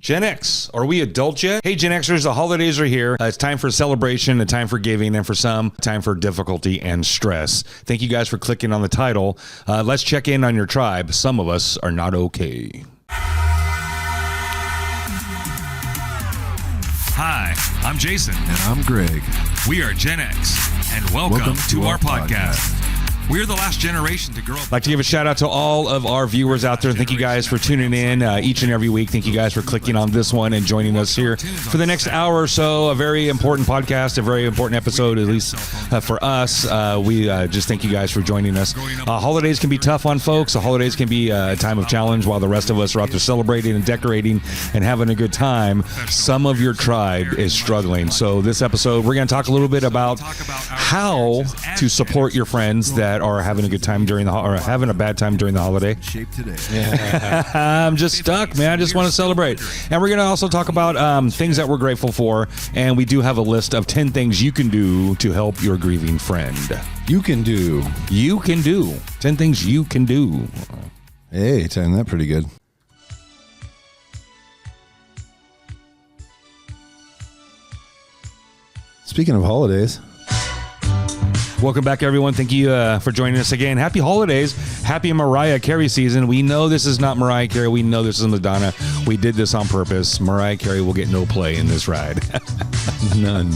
Gen X, are we adults yet? Hey, Gen Xers, the holidays are here. It's time for celebration, a time for giving, and for some, time for difficulty and stress. Thank you guys for clicking on the title. Let's check in on your tribe. Some of us are not okay. Hi, I'm Jason. And I'm Greg. We are Gen X, and welcome to our podcast. We're the last generation to grow up. I'd like to give a shout out to all of our viewers out there. Thank you guys for tuning in each and every week. Thank you guys for clicking on this one and joining us here for the next hour or so. A very important podcast, a very important episode, at least for us. We just thank you guys for joining us. Holidays can be tough on folks. The holidays can be a time of challenge while the rest of us are out there celebrating and decorating and having a good time. Some of your tribe is struggling. So this episode, we're going to talk a little bit about how to support your friends that are having a good time during the or having a bad time during the holiday. I'm just stuck, man. I just want to celebrate. And we're going to also talk about things that we're grateful for. And we do have a list of 10 things you can do to help your grieving friend. You can do 10 things you can do. Hey, timed that pretty good. Speaking of holidays, welcome back, everyone. Thank you for joining us again. Happy holidays. Happy Mariah Carey season. We know this is not Mariah Carey. We know this is Madonna. We did this on purpose. Mariah Carey will get no play in this ride. None.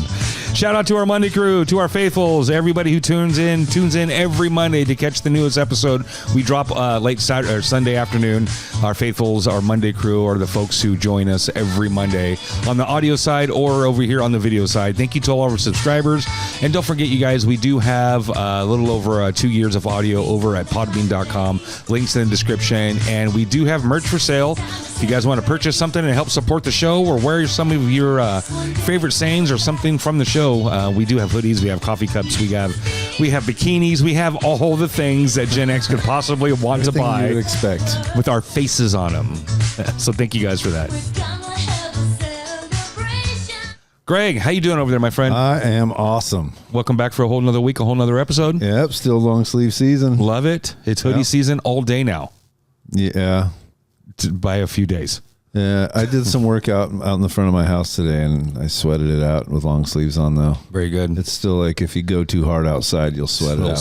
Shout out to our Monday crew, to our faithfuls, everybody who tunes in every Monday to catch the newest episode. We drop late Saturday or Sunday afternoon. Our faithfuls, our Monday crew, are the folks who join us every Monday on the audio side or over here on the video side. Thank you to all our subscribers. And don't forget, you guys, we do have a little over 2 years of audio over at podbean.com. Links in the description. And we do have merch for sale. If you guys want to purchase something and help support the show or wear some of your favorite sayings or something from the show, we do have hoodies, we have coffee cups, we have bikinis, we have all the things that Gen X could possibly want to buy. You would expect with our faces on them. So thank you guys for that. Greg, how you doing over there, my friend? I am awesome. Welcome back for a whole nother week, a whole nother episode. Yep, still long sleeve season. Love it. It's hoodie season all day now. Yeah. By a few days. Yeah, I did some work out in the front of my house today, and I sweated it out with long sleeves on, though. Very good. It's still like if you go too hard outside, you'll sweat it out.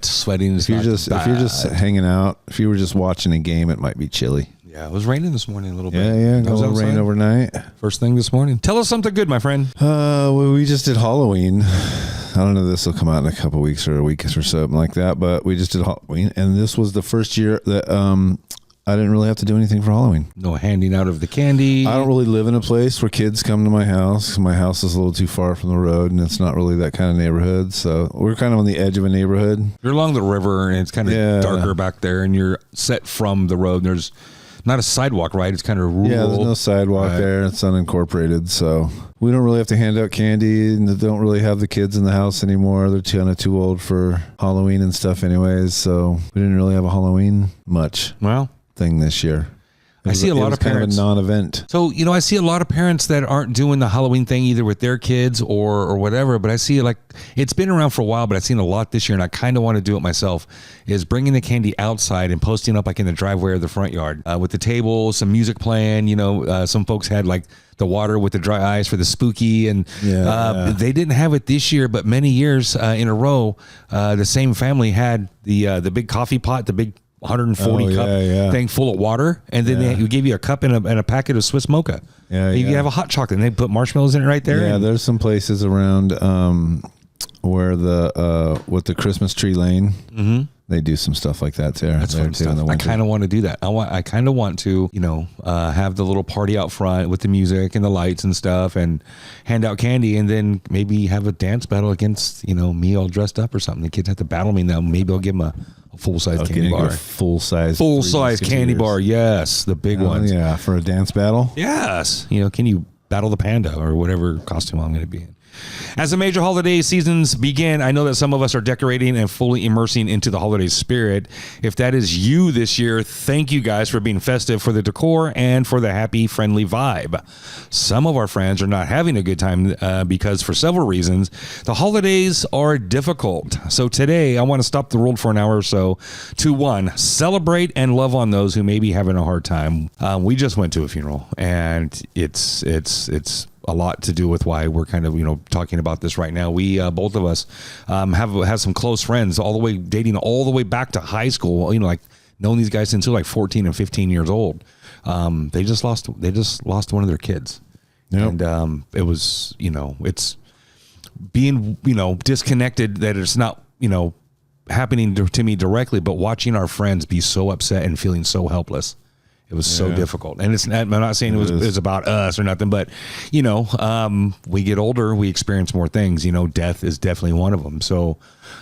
Sweating is if you're just hanging out, if you were just watching a game, it might be chilly. Yeah, it was raining this morning a little bit. Yeah, going to rain overnight. First thing this morning. Tell us something good, my friend. Well, we just did Halloween. I don't know if this will come out in a couple weeks or a week or something like that, but we just did Halloween, and this was the first year that I didn't really have to do anything for Halloween. No handing out of the candy. I don't really live in a place where kids come to my house. My house is a little too far from the road, and it's not really that kind of neighborhood. So we're kind of on the edge of a neighborhood. You're along the river, and it's kind of darker back there, and you're set from the road. And there's not a sidewalk, right? It's kind of rural. Yeah, there's no sidewalk there. It's unincorporated, so we don't really have to hand out candy, and they don't really have the kids in the house anymore. They're kind of too old for Halloween and stuff anyways, so we didn't really have a Halloween much. Well, thing this year. I see a lot of parents. Kind of a non-event. So, I see a lot of parents that aren't doing the Halloween thing either with their kids or whatever, but I see it's been around for a while, but I've seen a lot this year, and I kind of want to do it myself, is bringing the candy outside and posting up in the driveway or the front yard with the table, some music playing. Some folks had the water with the dry ice for the spooky, and they didn't have it this year, but many years in a row, the same family had the big coffee pot, the big 140 cup thing full of water, and then they give you a cup and a packet of Swiss mocha. You have a hot chocolate, and they put marshmallows in it right there. Yeah, there's some places around where with the Christmas tree lane. Mm-hmm. They do some stuff like that there. That's fun stuff. I kind of want to do that. I kind of want to, have the little party out front with the music and the lights and stuff, and hand out candy, and then maybe have a dance battle against, me all dressed up or something. The kids have to battle me now. Maybe I'll give them a full-size candy bar. Full-size candy bar, yes. The big ones. Yeah, for a dance battle? Yes. Can you battle the panda or whatever costume I'm going to be in? As the major holiday seasons begin, I know that some of us are decorating and fully immersing into the holiday spirit. If that is you this year, thank you guys for being festive, for the decor and for the happy, friendly vibe. Some of our friends are not having a good time because for several reasons, the holidays are difficult. So today, I want to stop the world for an hour or so to one, celebrate and love on those who may be having a hard time. We just went to a funeral, and it's a lot to do with why we're kind of, talking about this right now. We, both of us, have some close friends dating all the way back to high school, like knowing these guys since they're like 14 and 15 years old. They just lost one of their kids. Yep. And, it was, it's being, disconnected, that it's not, happening to me directly, but watching our friends be so upset and feeling so helpless. It was so difficult. And I'm not saying it was about us or nothing, but, we get older, we experience more things. Death is definitely one of them. So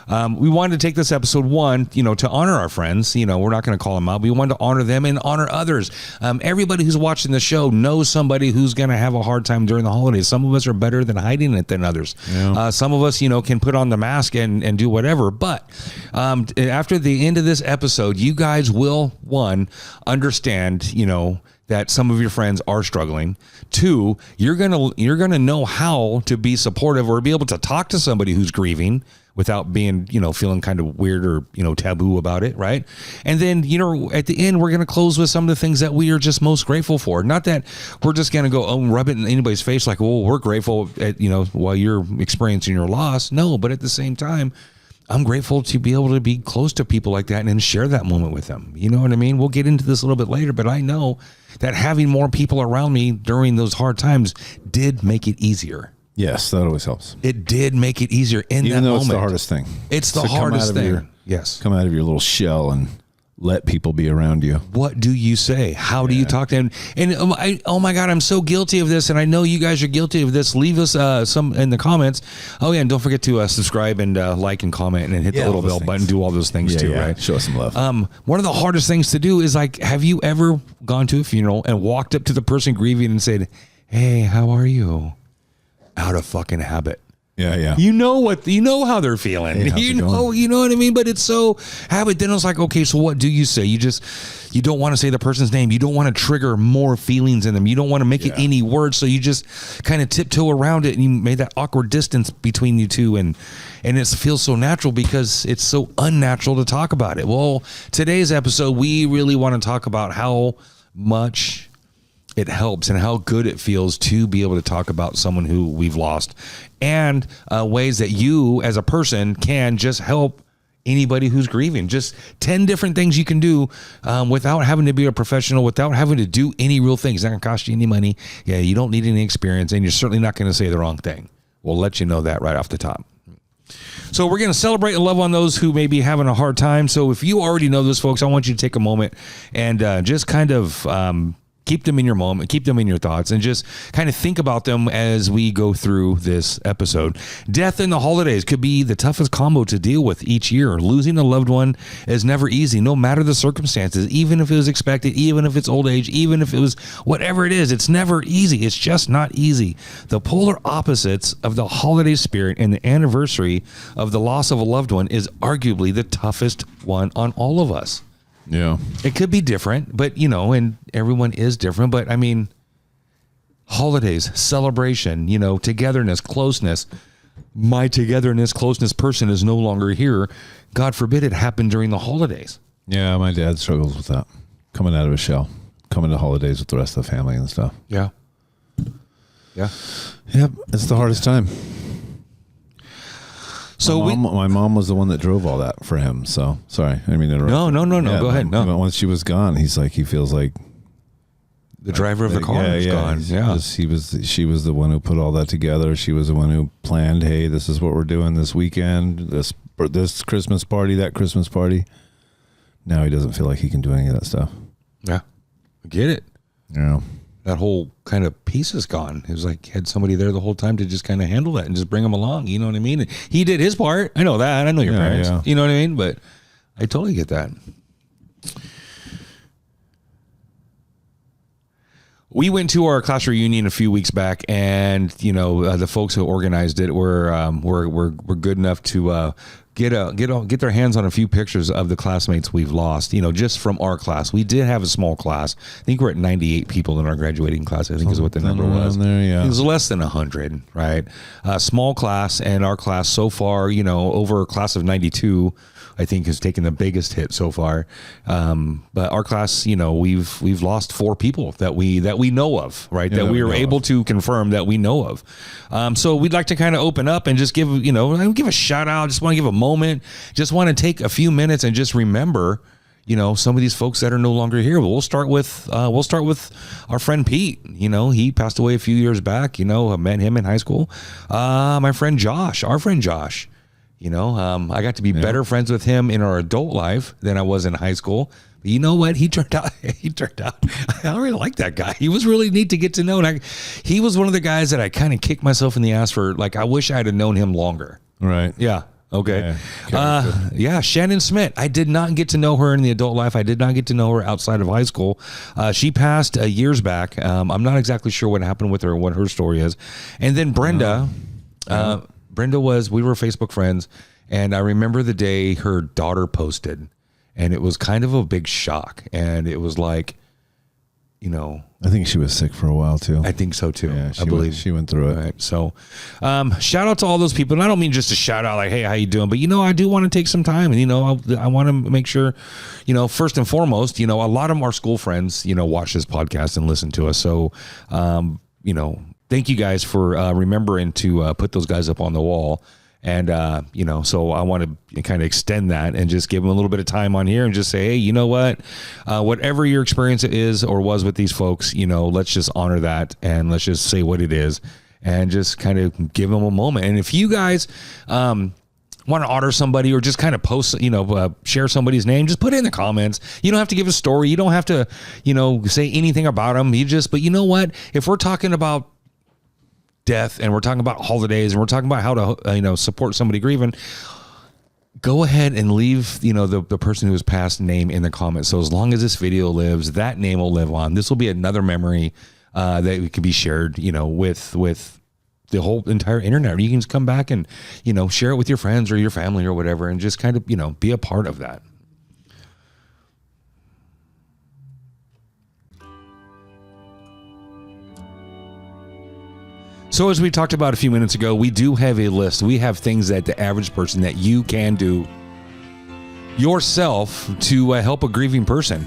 we wanted to take this episode one, to honor our friends. We're not going to call them out. We wanted to honor them and honor others. Everybody who's watching the show knows somebody who's going to have a hard time during the holidays. Some of us are better than hiding it than others. Yeah. Some of us, can put on the mask and do whatever. But after the end of this episode, you guys will, one, understand, that some of your friends are struggling. Two, you're gonna know how to be supportive or be able to talk to somebody who's grieving without being, feeling kind of weird or, taboo about it, right? And then, at the end, we're going to close with some of the things that we are just most grateful for. Not that we're just going to go rub it in anybody's face like, well, we're grateful at, while you're experiencing your loss. No, but at the same time, I'm grateful to be able to be close to people like that and share that moment with them. You know what I mean? We'll get into this a little bit later, but I know that having more people around me during those hard times did make it easier. Yes, that always helps. It did make it easier in that moment. Even though it's the hardest thing. It's the hardest thing. Yes. Come out of your little shell and let people be around you. What do you say? How do you talk to them? And oh my God, I'm so guilty of this, and I know you guys are guilty of this. Leave us some in the comments. Oh yeah, and don't forget to subscribe and like and comment and hit the little bell button. Do all those things too, right? Show us some love. One of the hardest things to do is have you ever gone to a funeral and walked up to the person grieving and said, "Hey, how are you?" Out of fucking habit. Yeah. You know how they're feeling. Hey, you know what I mean? But it's so habit. Then it's like, okay, so what do you say? You don't want to say the person's name. You don't want to trigger more feelings in them. You don't want to make it any worse. So you just kind of tiptoe around it, and you made that awkward distance between you two. And it feels so natural because it's so unnatural to talk about it. Well, today's episode, we really want to talk about how much it helps and how good it feels to be able to talk about someone who we've lost, and ways that you as a person can just help anybody who's grieving. Just 10 different things you can do without having to be a professional, without having to do any real things. It's not going to cost you any money. Yeah, you don't need any experience, and you're certainly not going to say the wrong thing. We'll let you know that right off the top. So we're going to celebrate and love on those who may be having a hard time. So if you already know those folks, I want you to take a moment and just kind of keep them in your moment, keep them in your thoughts, and just kind of think about them as we go through this episode. Death in the holidays could be the toughest combo to deal with each year. Losing a loved one is never easy, no matter the circumstances, even if it was expected, even if it's old age, even if it was whatever it is, it's never easy. It's just not easy. The polar opposites of the holiday spirit and the anniversary of the loss of a loved one is arguably the toughest one on all of us. Yeah. It could be different, but and everyone is different. But I mean, holidays, celebration, togetherness, closeness. My togetherness, closeness person is no longer here. God forbid it happened during the holidays. Yeah, my dad struggles with that. Coming out of his shell, coming to holidays with the rest of the family and stuff. Yeah. Yeah. Yep. It's the hardest time. So my mom was the one that drove all that for him. So sorry, I mean, no. Yeah, go ahead. No. Once she was gone, he feels like the driver of the car is gone. Yeah, she was the one who put all that together. She was the one who planned. Hey, this is what we're doing this weekend. This Christmas party, that Christmas party. Now he doesn't feel like he can do any of that stuff. Yeah, I get it. Yeah. That whole kind of piece is gone. It was like had somebody there the whole time to just kind of handle that and just bring them along. You know what I mean? He did his part. I know that. I know your parents. Yeah. You know what I mean? But I totally get that. We went to our class reunion a few weeks back, and the folks who organized it were good enough to get their hands on a few pictures of the classmates we've lost. Just from our class. We did have a small class. I think we're at 98 people in our graduating class. I think is what the number was. There, yeah. It was less than 100, right? Small class, and our class so far, over a class of 92. I think has taken the biggest hit so far. But our class, we've lost 4 people that we know of, right? Yeah, that we were able to confirm that we know of. So we'd like to kind of open up and just give a shout out. Just want to give a moment. Just want to take a few minutes and just remember, some of these folks that are no longer here. We'll start with our friend Pete. He passed away a few years back. I met him in high school. My friend Josh, our friend Josh. I got to be better friends with him in our adult life than I was in high school. But you know what? He turned out, I really like that guy. He was really neat to get to know. And he was one of the guys that I kind of kicked myself in the ass for. Like, I wish I had known him longer. Right. Yeah. Okay. Shannon Smith. I did not get to know her in the adult life. I did not get to know her outside of high school. She passed years back. I'm not exactly sure what happened with her, what her story is. And then Brenda, we were Facebook friends, and I remember the day her daughter posted, and it was kind of a big shock. And it was like, I think she was sick for a while too. I think so too. Yeah, I believe she went through it. Right. So, shout out to all those people. And I don't mean just to shout out like, hey, how you doing? But, I do want to take some time, and, I want to make sure, first and foremost, a lot of our school friends, watch this podcast and listen to us. So, thank you guys for remembering to put those guys up on the wall. And, so I want to kind of extend that and just give them a little bit of time on here and just say, hey, you know what, whatever your experience is or was with these folks, let's just honor that, and let's just say what it is and just kind of give them a moment. And if you guys, want to honor somebody or just kind of post, share somebody's name, just put it in the comments. You don't have to give a story. You don't have to, say anything about them. But you know what, if we're talking about death and we're talking about holidays and we're talking about how to support somebody grieving, go ahead and leave the person who has passed name in the comments. So as long as this video lives, that name will live on. This will be another memory that can be shared with the whole entire internet. You can just come back and share it with your friends or your family or whatever, and just kind of be a part of that. So as we talked about a few minutes ago, we do have a list. We have things that the average person that you can do yourself to help a grieving person.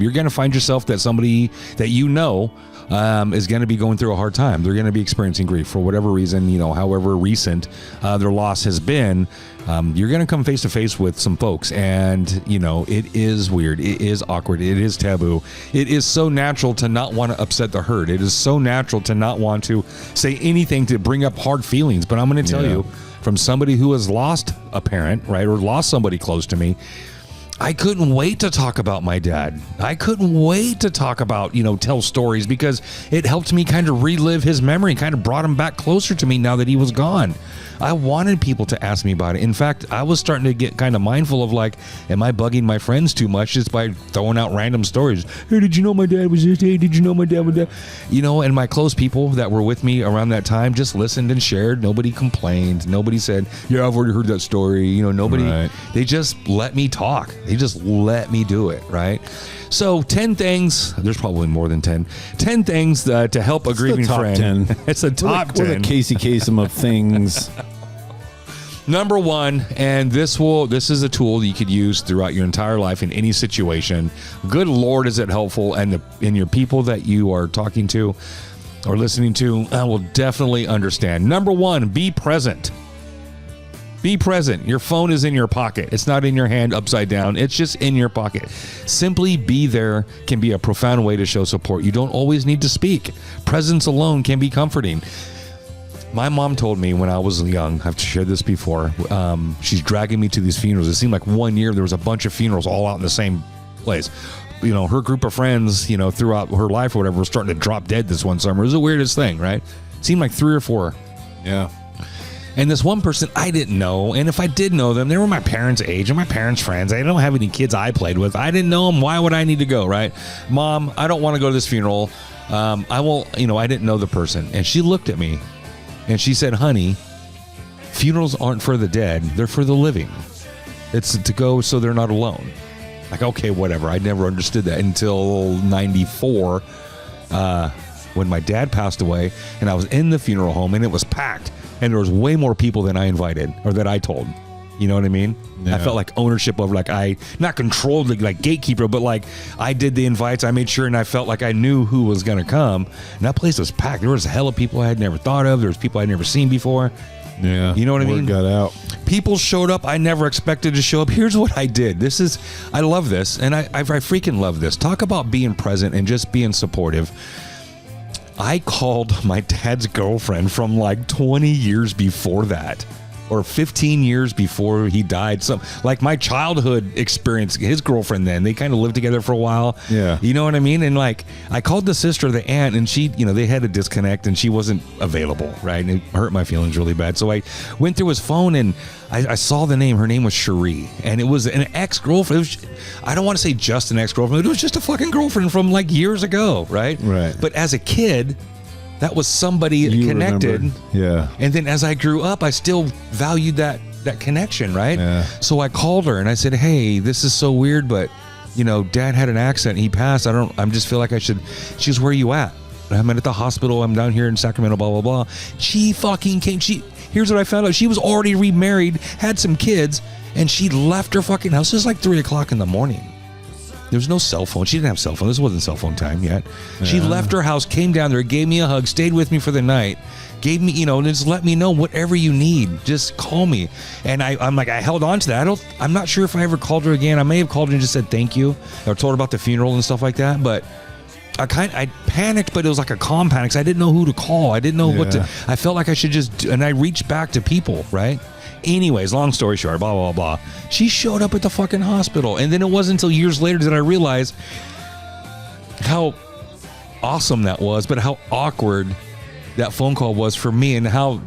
You're going to find yourself that somebody that is going to be going through a hard time. They're going to be experiencing grief for whatever reason, however recent their loss has been. You're going to come face to face with some folks, and it is weird. It is awkward. It is taboo. It is so natural to not want to upset the herd. It is so natural to not want to say anything to bring up hard feelings. But I'm going to tell you, from somebody who has lost a parent, right, or lost somebody close to me, I couldn't wait to talk about my dad. I couldn't wait to talk about, tell stories, because it helped me kind of relive his memory, kind of brought him back closer to me now that he was gone. I wanted people to ask me about it. In fact, I was starting to get kind of mindful of like, am I bugging my friends too much just by throwing out random stories? Hey, did you know my dad was this? Hey, did you know my dad was that? And my close people that were with me around that time just listened and shared. Nobody complained. Nobody said, yeah, I've already heard that story. Nobody, right. They just let me talk. They just let me do it, right? So 10 things, there's probably more than 10 things to help a grieving friend. 10. It's a top 10. We're the Casey Kasem of things. Number one, and this is a tool that you could use throughout your entire life in any situation. Good Lord, is it helpful, and your people that you are talking to or listening to will definitely understand. Number one, be present. Be present. Your phone is in your pocket. It's not in your hand upside down. It's just in your pocket. Simply be there can be a profound way to show support. You don't always need to speak. Presence alone can be comforting. My mom told me when I was young, I've shared this before, she's dragging me to these funerals. It seemed like one year there was a bunch of funerals all out in the same place. Her group of friends, throughout her life or whatever, was starting to drop dead this one summer. It was the weirdest thing, right? It seemed like 3 or 4. Yeah. And this one person I didn't know, and if I did know them, they were my parents' age and my parents' friends. I don't have any kids I played with. I didn't know them. Why would I need to go, right? Mom, I don't want to go to this funeral. I didn't know the person. And she looked at me and she said, honey, funerals aren't for the dead. They're for the living. It's to go so they're not alone. Like, okay, whatever. I never understood that until 94 when my dad passed away and I was in the funeral home and it was packed and there was way more people than I invited or that I told. You know what I mean? Yeah. I felt like ownership over, like I not controlled like gatekeeper, but like I did the invites. I made sure, and I felt like I knew who was going to come. And that place was packed. There was a hell of people I had never thought of. There was people I'd never seen before. Yeah, you know what I mean? Got out. People showed up I never expected to show up. Here's what I did. I love this, and I freaking love this. Talk about being present and just being supportive. I called my dad's girlfriend from like 20 years before that. Or 15 years before he died. So, like my childhood experience, his girlfriend then, they kind of lived together for a while. Yeah. You know what I mean? And like, I called the sister, the aunt, and she, they had a disconnect and she wasn't available, right? And it hurt my feelings really bad. So I went through his phone and I saw the name. Her name was Cherie. And it was an ex-girlfriend. I don't want to say just an ex-girlfriend. It was just a fucking girlfriend from like years ago, right? Right. But as a kid, that was somebody you connected. Remembered. Yeah. And then as I grew up, I still valued that connection, right? Yeah. So I called her and I said, hey, this is so weird, but Dad had an accident. He passed. I just feel like I should. She goes, where are you at? I'm at the hospital. I'm down here in Sacramento, blah, blah, blah. She fucking came. Here's what I found out. She was already remarried, had some kids, and she left her fucking house. It was like 3:00 in the morning. There was no cell phone. She didn't have cell phone. This wasn't cell phone time yet. Yeah. She left her house, came down there, gave me a hug, stayed with me for the night, gave me, just let me know whatever you need. Just call me. And I'm like, I held on to that. I'm not sure if I ever called her again. I may have called her and just said thank you or told her about the funeral and stuff like that. But I panicked, but it was like a calm panic because I didn't know who to call. I didn't know what to. I felt like I should just, and I reached back to people, right? Anyways, long story short, blah, blah, blah. She showed up at the fucking hospital. And then it wasn't until years later that I realized how awesome that was, but how awkward that phone call was for me and how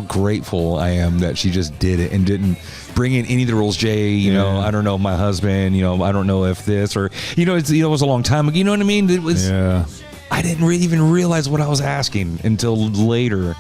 grateful I am that she just did it and didn't bring in any of the rules. Jay, I don't know, my husband, I don't know if this or, it was a long time ago. You know what I mean? It was, I didn't even realize what I was asking until later.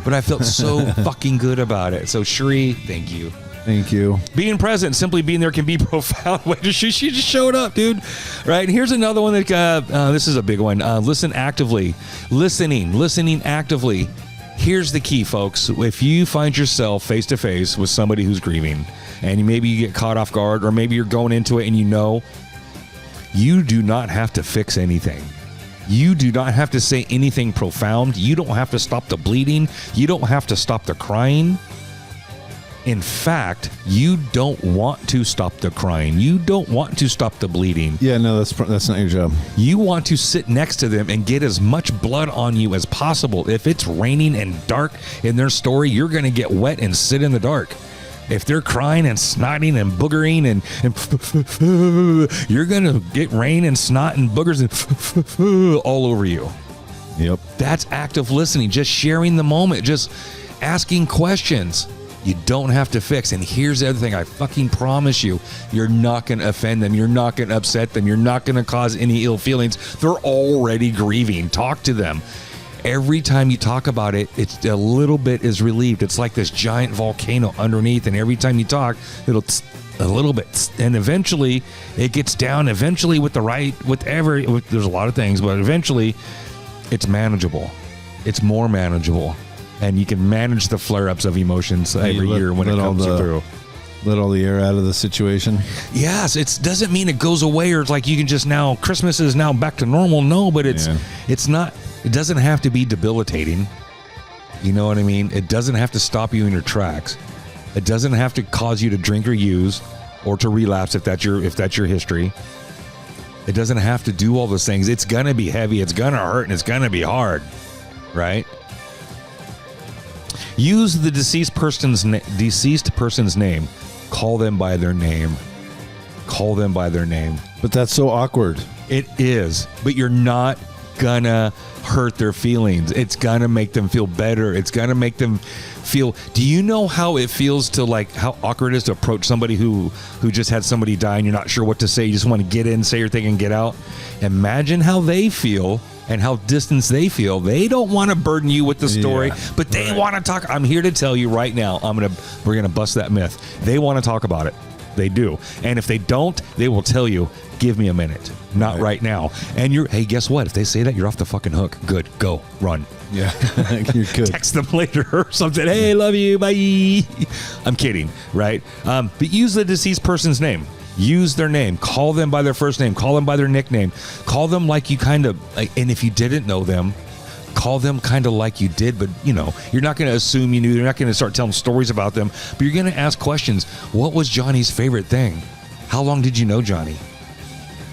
But I felt so fucking good about it. So, Cherie, thank you. Thank you. Being present, simply being there can be profound. She just showed up, dude. Right? And here's another one that, this is a big one. Listen actively. Listening actively. Here's the key, folks. If you find yourself face to face with somebody who's grieving, and maybe you get caught off guard, or maybe you're going into it and you do not have to fix anything. You do not have to say anything profound. You don't have to stop the bleeding. You don't have to stop the crying. In fact, you don't want to stop the crying. You don't want to stop the bleeding. Yeah, no, that's not your job. You want to sit next to them and get as much blood on you as possible. If it's raining and dark in their story, you're going to get wet and sit in the dark. If they're crying and snotting and boogering and you're going to get rain and snot and boogers and all over you. Yep. That's active listening, just sharing the moment, just asking questions. You don't have to fix. And here's the other thing. I fucking promise you, you're not going to offend them. You're not going to upset them. You're not going to cause any ill feelings. They're already grieving. Talk to them. Every time you talk about it, it's a little bit is relieved. It's like this giant volcano underneath, and every time you talk, it'll a little bit, and eventually it gets down. Eventually, there's a lot of things, but eventually, it's manageable. It's more manageable, and you can manage the flare-ups of emotions every year when it comes through. Let all the air out of the situation. Yes, it doesn't mean it goes away or it's like you can just now Christmas is now back to normal. No, but it's not. It doesn't have to be debilitating. You know what I mean? It doesn't have to stop you in your tracks. It doesn't have to cause you to drink or use or to relapse if that's your history. It doesn't have to do all those things. It's gonna be heavy. It's gonna hurt, and it's gonna be hard, right? Use the deceased person's name. Call them by their name. Call them by their name. But that's so awkward. It is, but you're not gonna hurt their feelings. It's gonna make them feel better. It's gonna make them feel. Do you know how it feels to, like, how awkward it is to approach somebody who just had somebody die and you're not sure what to say? You just want to get in, say your thing, and get out. Imagine how they feel and how distant they feel. They don't want to burden you with the story, but they want to talk. I'm here to tell you right now, we're gonna bust that myth. They want to talk about it. They do. And if they don't, they will tell you, give me a minute. Not right now. And hey, guess what? If they say that, you're off the fucking hook. Good. Go. Run. Yeah. You're good. Text them later or something. Hey, love you. Bye. I'm kidding, right? But use the deceased person's name. Use their name. Call them by their first name. Call them by their nickname. Call them like you kind of, and if you didn't know them, call them kind of like you did, but you're not going to assume you knew. You're not going to start telling stories about them, but you're going to ask questions. What was Johnny's favorite thing? How long did you know Johnny?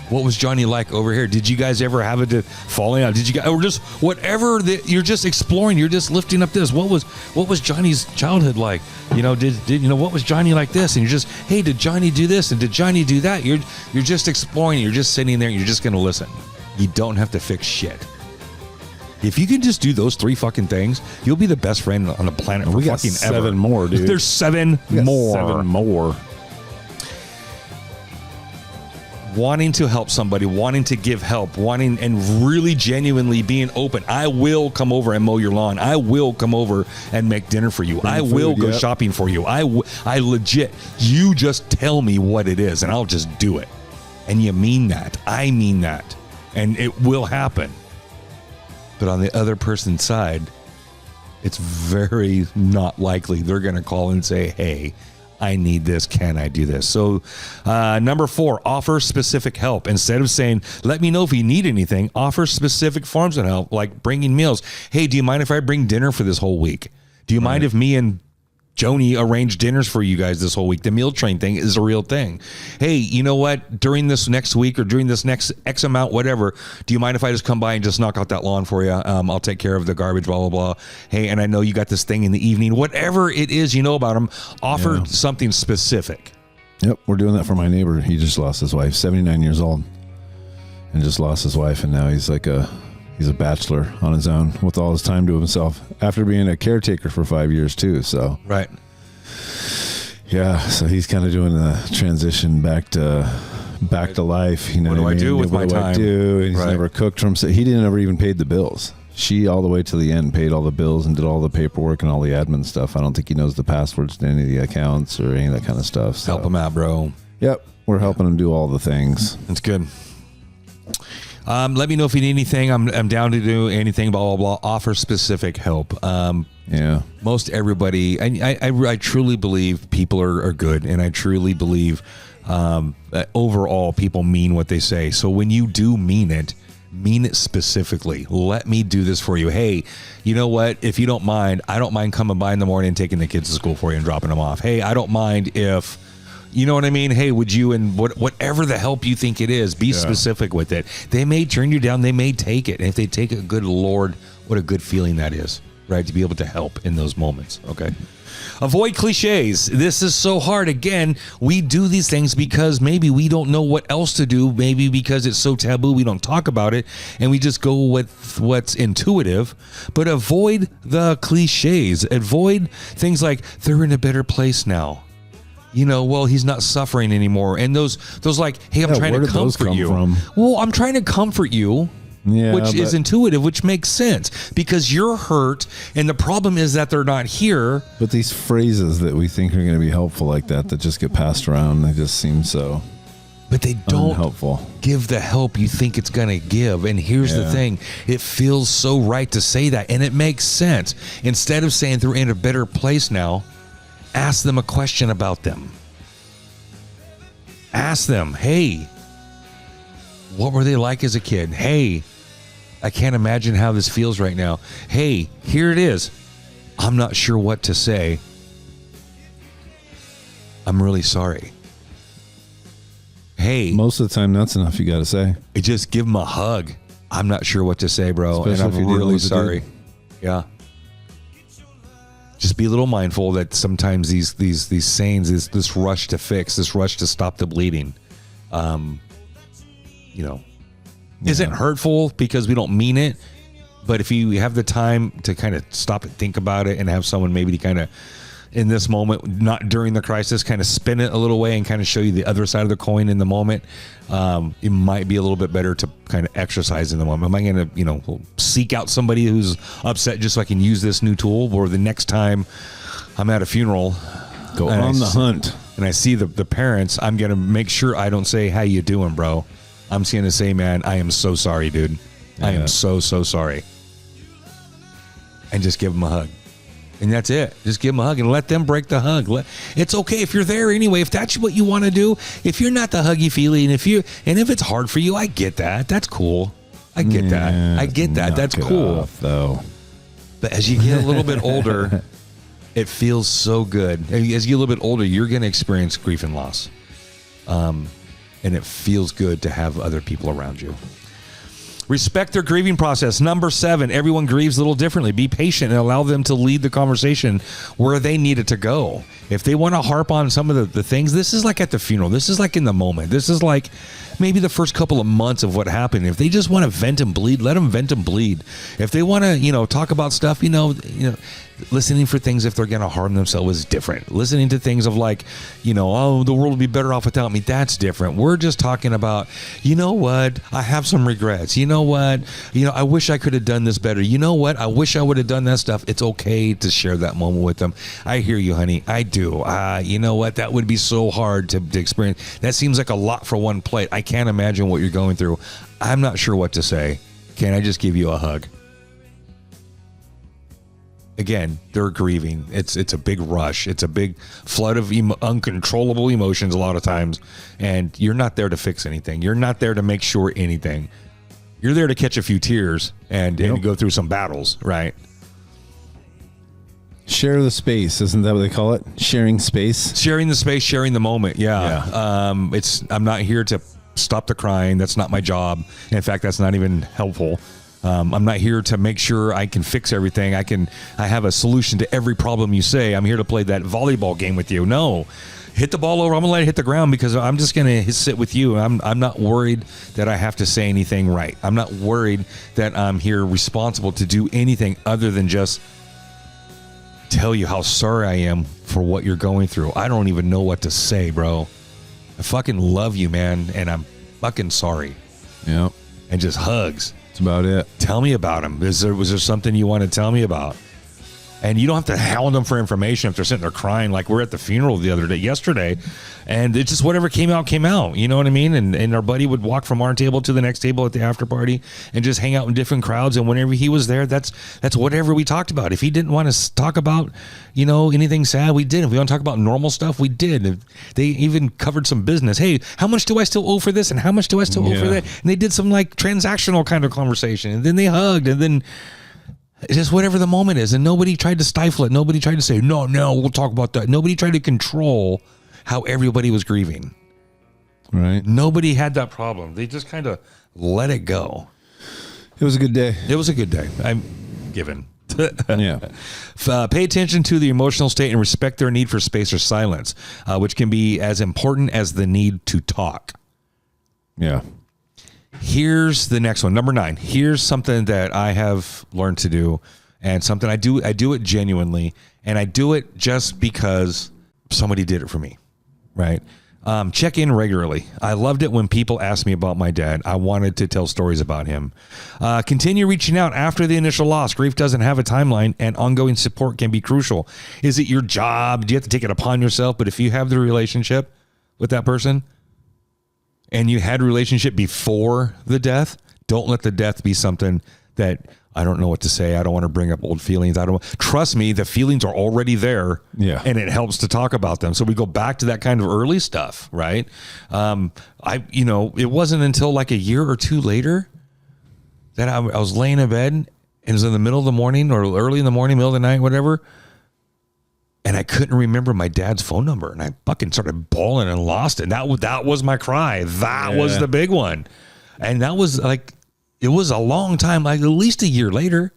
What was Johnny like over here? Did you guys ever have it falling out? Did you guys, or just whatever that you're just exploring? You're just lifting up this. What was Johnny's childhood like? What was Johnny like this? And you're just, hey, did Johnny do this? And did Johnny do that? You're just exploring. You're just sitting there. And you're just going to listen. You don't have to fix shit. If you can just do those 3 fucking things, you'll be the best friend on the planet for fucking ever. 7 more, dude. There's 7 more. 7 more. Wanting to help somebody, wanting to give help, wanting and really genuinely being open. I will come over and mow your lawn. I will come over and make dinner for you. I will go shopping for you. I legit, you just tell me what it is and I'll just do it. And you mean that. I mean that. And it will happen. But on the other person's side, it's very not likely they're going to call and say, hey, I need this. Can I do this? So number 4, offer specific help. Instead of saying, let me know if you need anything, offer specific forms of help, like bringing meals. Hey, do you mind if I bring dinner for this whole week? Do you mind if me and Joni arrange dinners for you guys this whole week? The meal train thing is a real thing. Hey, you know what? During this next week or during this next X amount, whatever, do you mind if I just come by and just knock out that lawn for you? I'll take care of the garbage, blah, blah, blah. Hey, and I know you got this thing in the evening. Whatever it is you know about them, offer something specific. Yep, we're doing that for my neighbor. He just lost his wife, 79 years old, and just lost his wife, and now he's like he's a bachelor on his own with all his time to himself after being a caretaker for 5 years too. So right. Yeah. So he's kind of doing the transition back to life. You know, what do I do with my time? And he's never cooked for himself. He didn't ever even paid the bills. She all the way to the end paid all the bills and did all the paperwork and all the admin stuff. I don't think he knows the passwords to any of the accounts or any of that kind of stuff. So. Help him out, bro. Yep. We're helping him do all the things. That's good. Let me know if you need anything. I'm down to do anything, blah, blah, blah. Offer specific help. Most everybody, I truly believe people are good, and I truly believe that overall people mean what they say. So when you do mean it specifically. Let me do this for you. Hey, you know what? If you don't mind, I don't mind coming by in the morning and taking the kids to school for you and dropping them off. Hey, I don't mind if... You know what I mean? Hey, would you, and whatever the help you think it is, be specific with it. They may turn you down. They may take it. And if they take it, good Lord, what a good feeling that is, right? To be able to help in those moments. Okay. Avoid cliches. This is so hard. Again, we do these things because maybe we don't know what else to do. Maybe because it's so taboo, we don't talk about it. And we just go with what's intuitive. But avoid the cliches. Avoid things like, they're in a better place now. You know, well, he's not suffering anymore. And those like, hey, I'm trying to comfort you. Well, I'm trying to comfort you, which is intuitive, which makes sense because you're hurt. And the problem is that they're not here. But these phrases that we think are going to be helpful like that just get passed around, they just seem so But they don't unhelpful. Give the help you think it's going to give. And here's the thing. It feels so right to say that. And it makes sense. Instead of saying they're in a better place now, ask them a question about them. Ask them, hey, what were they like as a kid? Hey, I can't imagine how this feels right now. Hey, here it is. I'm not sure what to say. I'm really sorry. Hey. Most of the time, that's enough you got to say. Just give them a hug. I'm not sure what to say, bro. Especially and I'm really sorry. Yeah. Just be a little mindful that sometimes these sayings, this rush to fix, this rush to stop the bleeding, isn't hurtful because we don't mean it. But if you have the time to kind of stop and think about it and have someone maybe to kind of, in this moment, not during the crisis, kind of spin it a little way and kind of show you the other side of the coin in the moment, it might be a little bit better to kind of exercise in the moment. Am I going to, seek out somebody who's upset just so I can use this new tool? Or the next time I'm at a funeral, go on the hunt, and I see the parents, I'm going to make sure I don't say, "How you doing, bro?" I'm just going to say, "Man, I am so sorry, dude. I am so sorry." And just give them a hug. And that's it. Just give them a hug and let them break the hug. It's okay if you're there anyway. If that's what you want to do, if you're not the huggy feely, and if it's hard for you, I get that. That's cool. I get that. I get that. That's cool. Though. But as you get a little bit older, it feels so good. As you get a little bit older, you're going to experience grief and loss. And it feels good to have other people around you. Respect their grieving process. Number 7, everyone grieves a little differently. Be patient and allow them to lead the conversation where they need it to go. If they want to harp on some of the things, this is like at the funeral. This is like in the moment. This is like maybe the first couple of months of what happened. If they just want to vent and bleed, let them vent and bleed. If they want to, talk about stuff, listening for things if they're going to harm themselves is different. Listening to things of like, oh, the world would be better off without me. That's different. We're just talking about, you know what? I have some regrets. You know what? I wish I could have done this better. You know what? I wish I would have done that stuff. It's okay to share that moment with them. I hear you, honey. I do. You know what? That would be so hard to experience. That seems like a lot for one plate. I can't imagine what you're going through. I'm not sure what to say. Can I just give you a hug? Again, they're grieving. It's a big rush. It's a big flood of uncontrollable emotions a lot of times. And you're not there to fix anything. You're not there to make sure anything. You're there to catch a few tears and go through some battles, right? Share the space. Isn't that what they call it? Sharing space? Sharing the space, sharing the moment. Yeah. I'm not here to stop the crying. That's not my job. In fact, that's not even helpful. I'm not here to make sure I can fix everything. I have a solution to every problem you say. I'm here to play that volleyball game with you. No, hit the ball over. I'm gonna let it hit the ground because I'm just gonna sit with you. I'm not worried that I have to say anything right. I'm not worried that I'm here responsible to do anything other than just tell you how sorry I am for what you're going through. I don't even know what to say, bro. I fucking love you, man, and I'm fucking sorry. Yeah. And just hugs. About it. Tell me about him. Was there something you want to tell me about? And you don't have to hound them for information if they're sitting there crying. Like we're at the funeral yesterday, and it's just whatever came out. You know what I mean? And our buddy would walk from our table to the next table at the after party and just hang out in different crowds. And whenever he was there, that's whatever we talked about. If he didn't want to talk about, anything sad, we did. If we want to talk about normal stuff, we did. If they even covered some business. Hey, how much do I still owe for this? And how much do I still owe for that? And they did some like transactional kind of conversation. And then they hugged, and then it's just whatever the moment is. And nobody tried to stifle it. Nobody tried to say, no, we'll talk about that. Nobody tried to control how everybody was grieving. Right. Nobody had that problem. They just kind of let it go. It was a good day. It was a good day. I'm given. Yeah. Pay attention to the emotional state and respect their need for space or silence, which can be as important as the need to talk. Yeah. Here's the next one, number 9. Here's something that I have learned to do, and something I do it genuinely, and I do it just because somebody did it for me, right? Check in regularly. I loved it when people asked me about my dad. I wanted to tell stories about him. Continue reaching out after the initial loss. Grief doesn't have a timeline, and ongoing support can be crucial. Is it your job? Do you have to take it upon yourself? But if you have the relationship with that person, and you had a relationship before the death, don't let the death be something that I don't know what to say. I don't want to bring up old feelings. Trust me, the feelings are already there. Yeah. And it helps to talk about them. So we go back to that kind of early stuff, right? It wasn't until like a year or two later that I was laying in bed, and it was in the middle of the morning or early in the morning, middle of the night, whatever. And I couldn't remember my dad's phone number, and I fucking started bawling and lost it. That was my cry. That was the big one. And that was like, it was a long time, like at least a year later.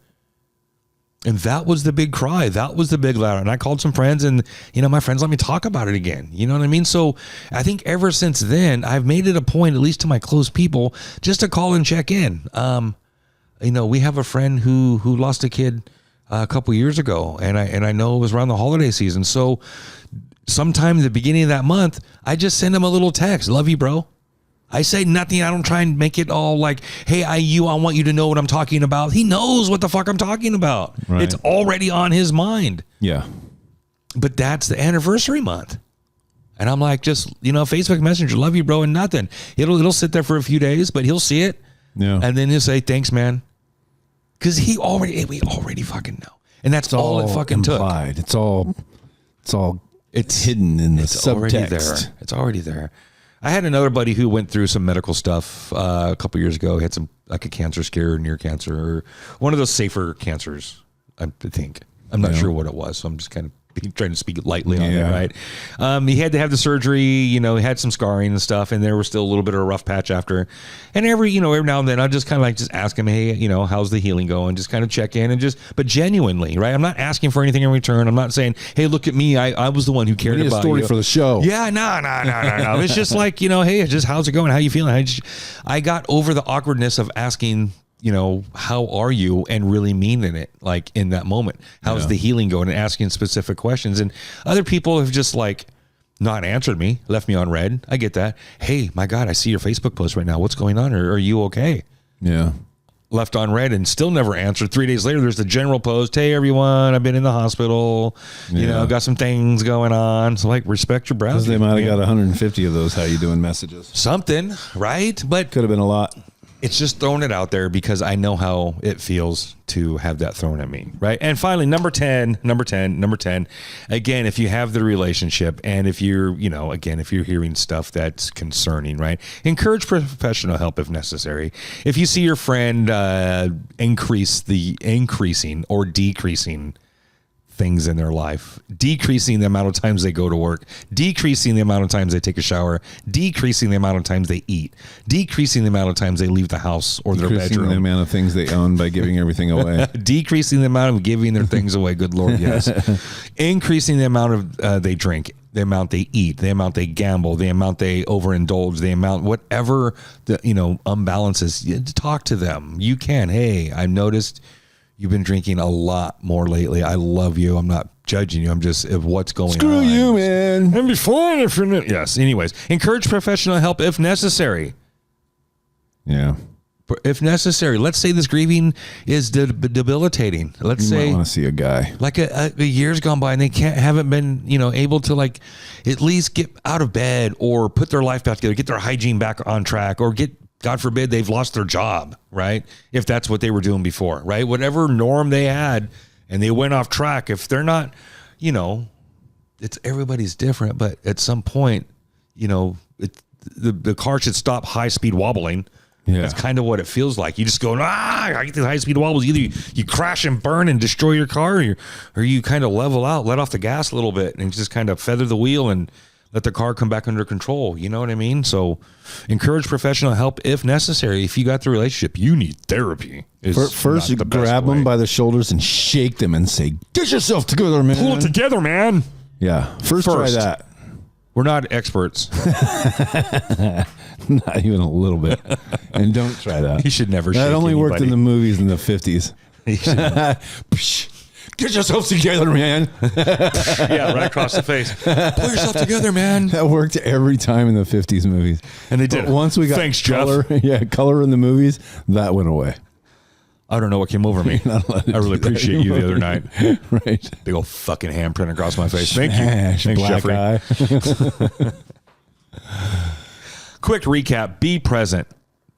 And that was the big cry. That was the big ladder. And I called some friends and, my friends let me talk about it again. You know what I mean? So I think ever since then, I've made it a point, at least to my close people, just to call and check in. We have a friend who lost a kid a couple years ago, and I know it was around the holiday season. So sometime at the beginning of that month, I just send him a little text. Love you, bro. I say nothing. I don't try and make it all like, hey, I want you to know what I'm talking about. He knows what the fuck I'm talking about. Right. It's already on his mind. Yeah. But that's the anniversary month. And I'm like, just, Facebook Messenger, love you, bro, and nothing. It'll sit there for a few days, but he'll see it. Yeah. And then he'll say, thanks, man. Because we already fucking know. And that's all it fucking implied. took. It's hidden in the subtext. Already there. It's already there. I had another buddy who went through some medical stuff a couple years ago. He had some like a cancer scare, near cancer, or one of those safer cancers, I think. I'm not sure what it was, so I'm just kind of trying to speak lightly on it, right? He had to have the surgery, he had some scarring and stuff, and there was still a little bit of a rough patch after. And every now and then I'll just kind of just ask him, hey, how's the healing going? Just kind of check in but genuinely, right? I'm not asking for anything in return. I'm not saying, hey, look at me. I was the one who cared about you. A story for the show. Yeah, no. It's just like, hey, just how's it going? How you feeling? I got over the awkwardness of asking, how are you, and really meaning it, like in that moment. How's the healing going, and asking specific questions. And other people have just like not answered me, left me on red. I get that. Hey, my God, I see your Facebook post right now. What's going on? Or are you okay? Yeah. Left on red and still never answered. 3 days later, there's the general post. Hey, everyone, I've been in the hospital. Got some things going on. So like, respect your browser. Because they might have got 150 of those how you doing messages. Something, right? But could have been a lot. It's just throwing it out there because I know how it feels to have that thrown at me, right? And finally, number 10. Again, if you have the relationship, and if you're, if you're hearing stuff that's concerning, right? Encourage professional help if necessary. If you see your friend increasing or decreasing things in their life, decreasing the amount of times they go to work, decreasing the amount of times they take a shower, decreasing the amount of times they eat, decreasing the amount of times they leave the house or their bedroom, the amount of things they own by giving everything away, decreasing the amount of giving their things away. Good Lord, yes. Increasing the amount of they drink, the amount they eat, the amount they gamble, the amount they overindulge, the amount, whatever the unbalances. Talk to them. You can. Hey, I noticed you've been drinking a lot more lately. I love you. I'm not judging you. I'm just what's going on. Screw you, man. And be fine if you're not. Yes. Anyways, encourage professional help if necessary. Yeah. If necessary. Let's say this grieving is debilitating. Let's say I want to see a guy like a year's gone by and they haven't been able to like at least get out of bed or put their life back together, get their hygiene back on track, or get, God forbid, they've lost their job, right? If that's what they were doing before, right? Whatever norm they had and they went off track, if they're not, it's everybody's different, but at some point, the car should stop high speed wobbling. Yeah. That's kind of what it feels like. You just go, I get the high speed wobbles. Either you crash and burn and destroy your car, or you kind of level out, let off the gas a little bit and just kind of feather the wheel and let the car come back under control. You know what I mean? So encourage professional help if necessary. If you got the relationship, you need therapy. First, you grab them by the shoulders and shake them and say, get yourself together, man. Pull it together, man. Yeah. First try that. We're not experts. Not even a little bit. And don't try that. You should never shake That only anybody. worked in the movies in the 50s. Get yourself together, man. Yeah, right across the face. Pull yourself together, man. That worked every time in the 50s movies. And they did. But once we got color, color in the movies, that went away. I don't know what came over me. I really appreciate you the other night. Right. Big old fucking handprint across my face. Thank Smash, you. Thanks, black Jeffrey. eye. Quick recap. Be present.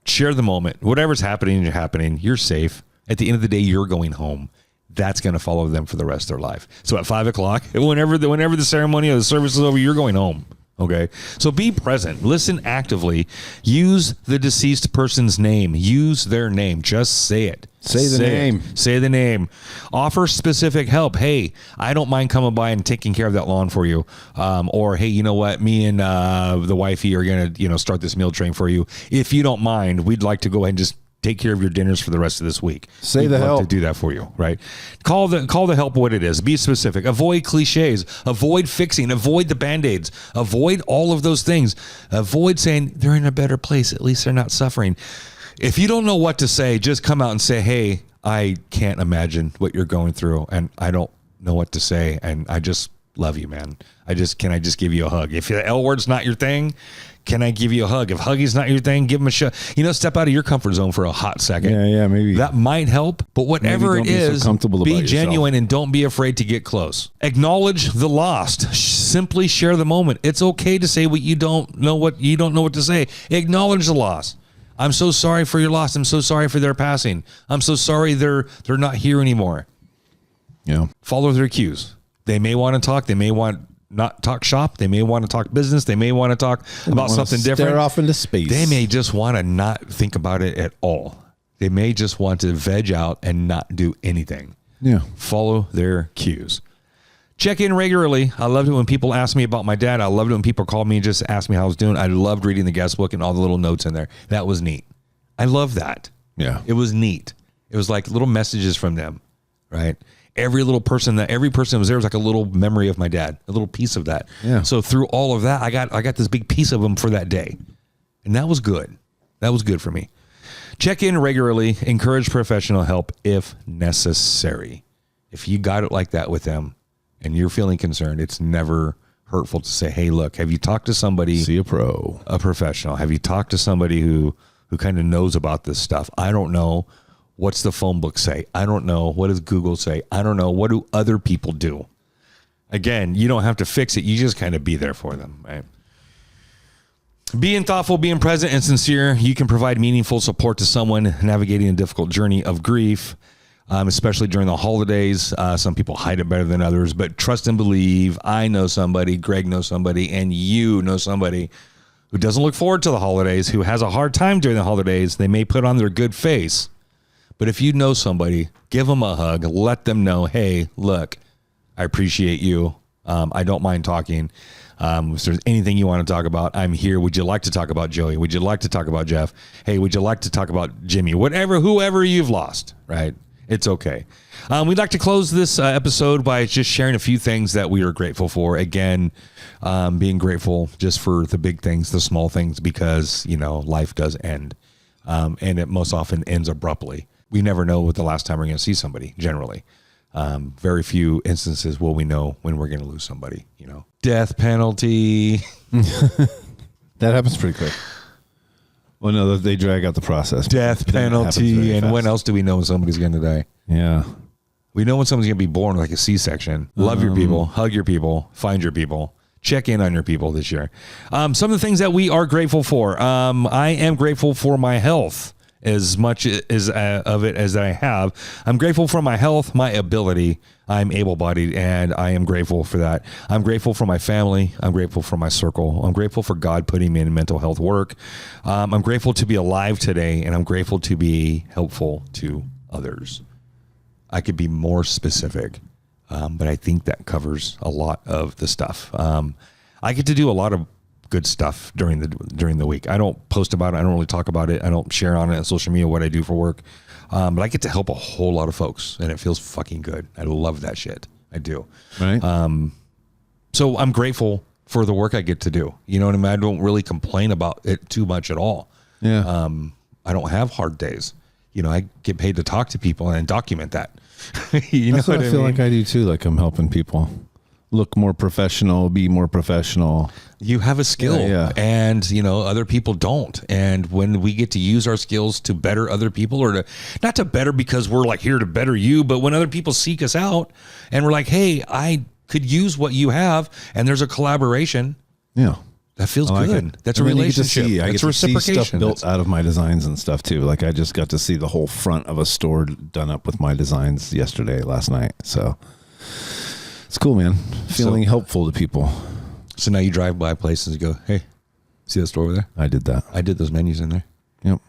Share the moment. Whatever's happening, you're safe. At the end of the day, you're going home. That's going to follow them for the rest of their life. So at 5 o'clock, whenever the ceremony or the service is over, you're going home. Okay. So be present. Listen actively. Use the deceased person's name. Use their name. Just say it. Say the name. Say the name. Offer specific help. Hey, I don't mind coming by and taking care of that lawn for you. Or, hey, you know what? Me and the wifey are going to, start this meal train for you. If you don't mind, we'd like to go ahead and just take care of your dinners for the rest of this week. Say We'd the love help to do that for you, right? Call the help what it is. Be specific. Avoid cliches. Avoid fixing. Avoid the Band-Aids. Avoid all of those things. Avoid saying they're in a better place. At least they're not suffering. If you don't know what to say, just come out and say, hey, I can't imagine what you're going through, and I don't know what to say, and I just love you, man. Can I just give you a hug? If the L word's not your thing, can I give you a hug? If huggy's not your thing, give him a shot. Step out of your comfort zone for a hot second. Yeah, maybe. That might help, but whatever it is, be genuine and don't be afraid to get close. Acknowledge the lost. Simply share the moment. It's okay to say what you don't know what to say. Acknowledge the loss. I'm so sorry for your loss. I'm so sorry for their passing. I'm so sorry they're not here anymore. Yeah. Follow their cues. They may want to talk. They may want not talk shop. They may want to talk business. They may want to talk about something different. Stare off into space. They may just want to not think about it at all. They may just want to veg out and not do anything. Yeah. Follow their cues. Check in regularly. I loved it when people asked me about my dad. I loved it when people called me and just asked me how I was doing. I loved reading the guest book and all the little notes in there. That was neat. I love that. Yeah. It was neat. It was like little messages from them, right? Every person that was there was like a little memory of my dad, a little piece of that. Yeah. So through all of that, I got this big piece of him for that day. And that was good. That was good for me. Check in regularly. Encourage professional help if necessary. If you got it like that with them and you're feeling concerned, it's never hurtful to say, hey, look, have you talked to somebody? See a professional. Have you talked to somebody who kind of knows about this stuff? I don't know. What's the phone book say? I don't know. What does Google say? I don't know. What do other people do? Again, you don't have to fix it. You just kind of be there for them, right? Being thoughtful, being present and sincere, you can provide meaningful support to someone navigating a difficult journey of grief, especially during the holidays. Some people hide it better than others, but trust and believe. I know somebody, Greg knows somebody, and you know somebody who doesn't look forward to the holidays, who has a hard time during the holidays. They may put on their good face. But if you know somebody, give them a hug. Let them know, hey, look, I appreciate you. I don't mind talking. If there's anything you want to talk about, I'm here. Would you like to talk about Joey? Would you like to talk about Jeff? Hey, would you like to talk about Jimmy? Whoever you've lost, right? It's okay. We'd like to close this episode by just sharing a few things that we are grateful for. Again, being grateful just for the big things, the small things, because, life does end. And it most often ends abruptly. We never know what the last time we're going to see somebody, generally. Very few instances will we know when we're going to lose somebody, Death penalty. That happens pretty quick. Well, no, they drag out the process. Death penalty. And when else do we know when somebody's going to die? Yeah. We know when somebody's going to be born like a C-section. Love your people. Hug your people. Find your people. Check in on your people this year. Some of the things that we are grateful for. I am grateful for my health. As much as of it as I have. I'm grateful for my health, my ability. I'm able-bodied, and I am grateful for that. I'm grateful for my family. I'm grateful for my circle. I'm grateful for God putting me in mental health work. I'm grateful to be alive today, and I'm grateful to be helpful to others. I could be more specific, but I think that covers a lot of the stuff. I get to do a lot of good stuff during the week. I don't post about it. I don't really talk about it. I don't share on it on social media what I do for work. But I get to help a whole lot of folks, and it feels fucking good. I love that shit. I do. Right. So I'm grateful for the work I get to do. You know what I mean? I don't really complain about it too much at all. Yeah. I don't have hard days. I get paid to talk to people and document that. That's what I feel like I do too. Like I'm helping people look more professional, be more professional. You have a skill, and other people don't. And when we get to use our skills to better other people, or not to better because we're like here to better you, but when other people seek us out and we're like, hey, I could use what you have, and there's a collaboration. Yeah. That feels good. That's a relationship. I get to see stuff built out of my designs and stuff too. Like I just got to see the whole front of a store done up with my designs last night. So it's cool, man. Feeling helpful to people. So now you drive by places and go, hey, see that store over there? I did that. I did those menus in there. Yep.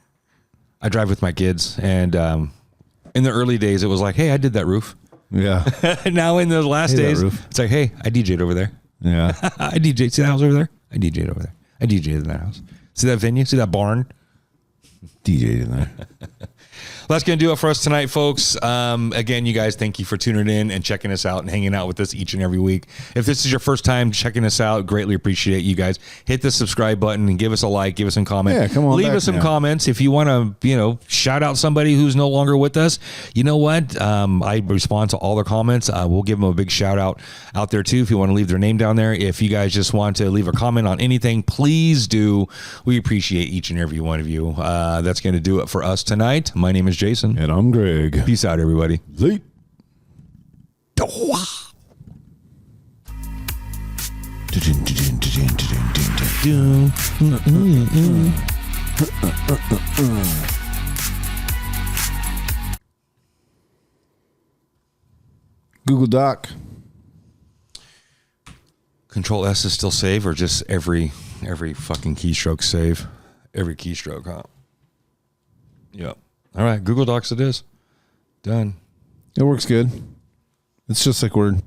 I drive with my kids, and in the early days, it was like, hey, I did that roof. Yeah. Now in the last days, it's like, hey, I DJ'd over there. Yeah. I DJ'd. See that house over there? I DJ'd over there. I DJ'd in that house. See that venue? See that barn? DJ'd in there. Well, that's going to do it for us tonight, folks. Again, you guys, thank you for tuning in and checking us out and hanging out with us each and every week. If this is your first time checking us out, greatly appreciate you guys. Hit the subscribe button and give us a like, give us some comment. Yeah, come on. Leave us some comments. If you want to, shout out somebody who's no longer with us, you know what? I respond to all their comments. We'll give them a big shout out there too if you want to leave their name down there. If you guys just want to leave a comment on anything, please do. We appreciate each and every one of you. That's going to do it for us tonight. My name is Jason. And I'm Greg. Peace out, everybody. Late. Google Doc. Control S is still save, or just every fucking keystroke save? Every keystroke, huh? Yep. All right, Google Docs it is. Done. It works good. It's just like Word.